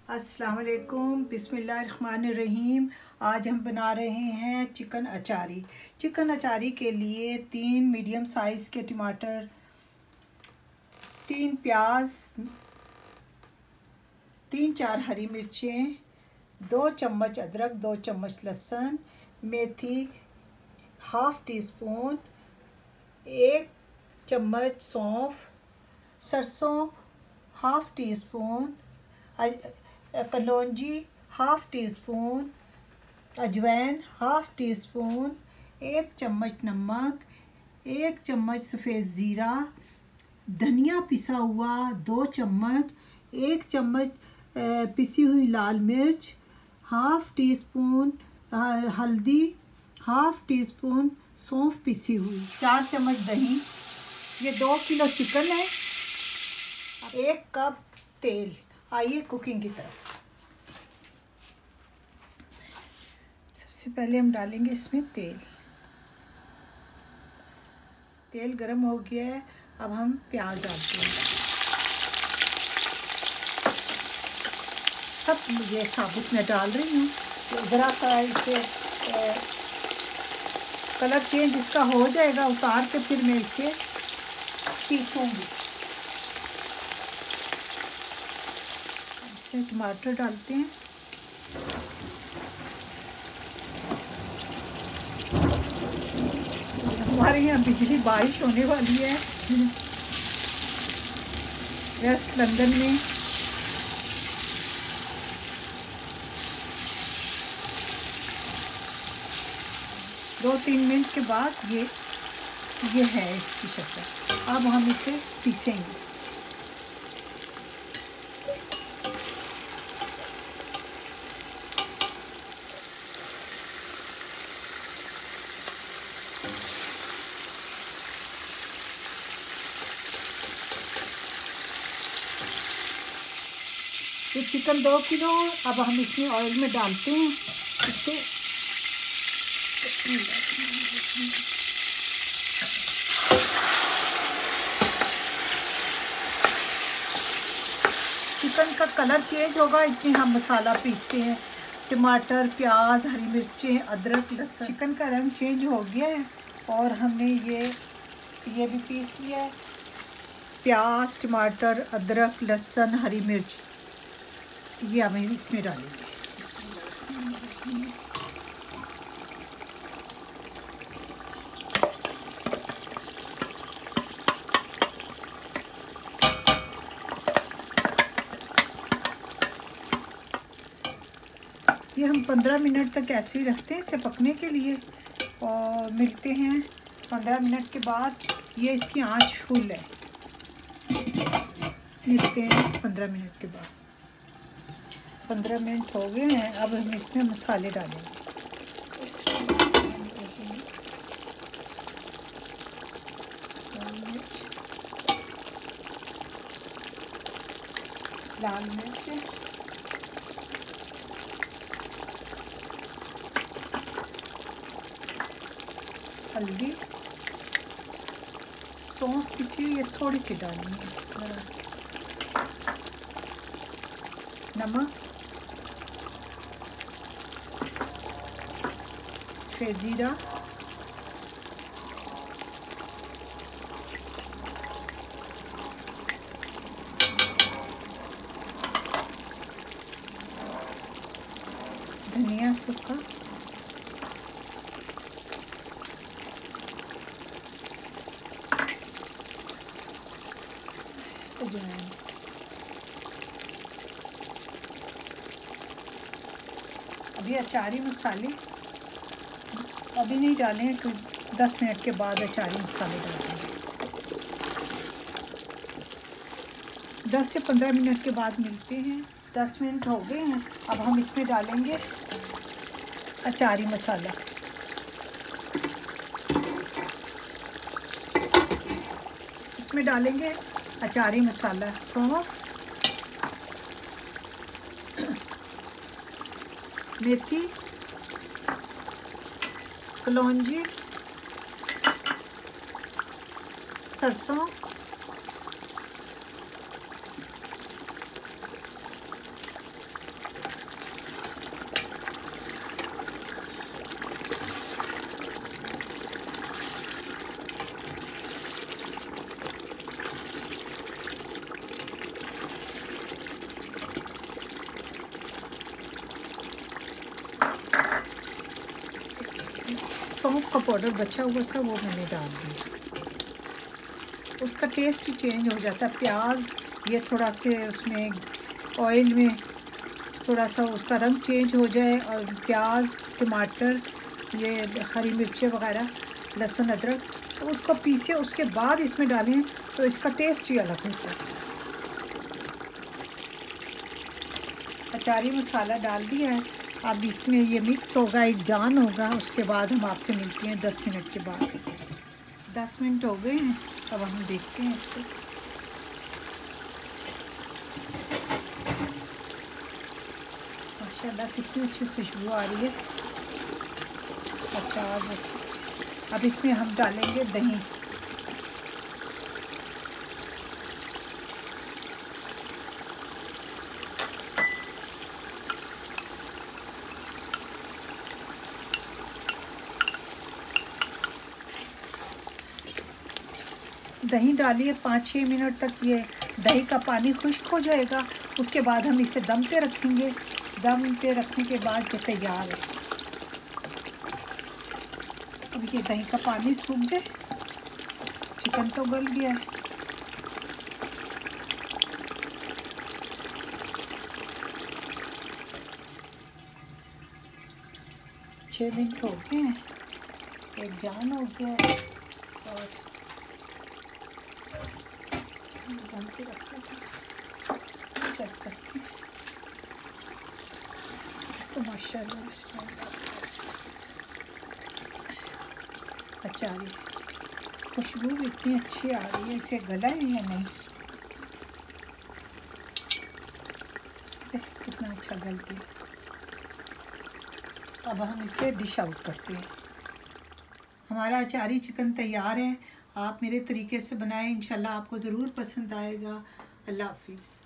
अस्सलाम वालेकुम, बिस्मिल्लाहिर्रहमानिर्रहीम। आज हम बना रहे हैं चिकन अचारी। चिकन अचारी के लिए 3 मीडियम साइज़ के टमाटर, 3 प्याज, 3-4 हरी मिर्चें, 2 चम्मच अदरक, 2 चम्मच लहसुन, मेथी हाफ़ टी स्पून, 1 चम्मच सौंफ, सरसों हाफ़ टी स्पून, कलौंजी हाफ़ टी स्पून, अजवाइन हाफ़ टी स्पून, 1 चम्मच नमक, 1 चम्मच सफ़ेद ज़ीरा, धनिया पिसा हुआ 2 चम्मच, 1 चम्मच पिसी हुई लाल मिर्च, हाफ़ टी स्पून हल्दी, हाफ़ टी स्पून सौंफ पिसी हुई, 4 चम्मच दही। ये 2 किलो चिकन है। 1 कप तेल। आइए कुकिंग की तरफ। सबसे पहले हम डालेंगे इसमें तेल। तेल गरम हो गया है, अब हम प्याज डालते हैं। सब ये साबुत मैं डाल रही हूँ। तो ज़रा सा इसे कलर चेंज इसका हो जाएगा, उतार के फिर मैं इसे पीसूँगी। इसे टमाटर डालते हैं। हमारे यहाँ बिजली बारिश होने वाली है वेस्ट लंदन में। दो 3 मिनट के बाद ये है इसकी शक्ल। अब हम इसे पीसेंगे। ये चिकन 2 किलो। अब हम इसमें ऑयल में डालते हैं इससे। चिकन का कलर चेंज होगा इतने हम मसाला पीसते हैं। टमाटर, प्याज, हरी मिर्चें, अदरक, लहसुन। चिकन का रंग चेंज हो गया है और हमने ये भी पीस लिया है। प्याज, टमाटर, अदरक, लहसुन, हरी मिर्च ये हमें इसमें डालेंगे। ये हम 15 मिनट तक ऐसे ही रखते हैं इसे पकने के लिए और मिलते हैं 15 मिनट के बाद। ये इसकी आंच फुल है। मिलते हैं 15 मिनट के बाद। 15 मिनट हो गए हैं। अब हम इसमें मसाले डालेंगे। लाल मिर्च, हल्दी, सौंफ पिसी हुई थोड़ी सी डालेंगे, नमक, फिर ज़ीरा, धनिया सूखा, अजवाइन। अभी अचारी मसाले अभी नहीं डालें, कोई 10 मिनट के बाद अचारी मसाले डालेंगे। 10 से 15 मिनट के बाद मिलते हैं। 10 मिनट हो गए हैं। अब हम इसमें डालेंगे अचारी मसाला। इसमें डालेंगे अचारी मसाला, सौंफ, मेथी, कलौंजी, सरसों, सौंफ का पाउडर बचा हुआ था वो मैंने डाल दिया, उसका टेस्ट ही चेंज हो जाता है। प्याज ये थोड़ा से उसमें ऑयल में थोड़ा सा उसका रंग चेंज हो जाए, और प्याज, टमाटर, ये हरी मिर्चें वगैरह, लहसुन, अदरक, तो उसको पीसे उसके बाद इसमें डालें तो इसका टेस्ट ही अलग होता है। अचारी मसाला डाल दिया है, अब इसमें ये मिक्स होगा, एक जान होगा। उसके बाद हम आपसे मिलते हैं 10 मिनट के बाद। 10 मिनट हो गए हैं, अब हम देखते हैं इसे। माशाल्लाह कितनी अच्छी खुशबू आ रही है अचार जैसे। अब इसमें हम डालेंगे दही। दही डालिए 5-6 मिनट तक, ये दही का पानी खुश्क हो जाएगा। उसके बाद हम इसे दम पे रखेंगे। दम पे रखने के बाद ये तैयार है। अब ये दही का पानी सूख जाए, चिकन तो गल गया है। छः मिनट हो गए हैं, एक जान हो गया है, और दम पे रखा था, चेक करते हैं। तो माशाल्लाह अचारी खुशबू भी इतनी अच्छी आ रही है। इसे गला है या नहीं, कितना अच्छा गल गया। अब हम इसे डिश आउट करते हैं। हमारा अचारी चिकन तैयार है। आप मेरे तरीके से बनाएं, इंशाल्लाह आपको ज़रूर पसंद आएगा। अल्लाह हाफिज़।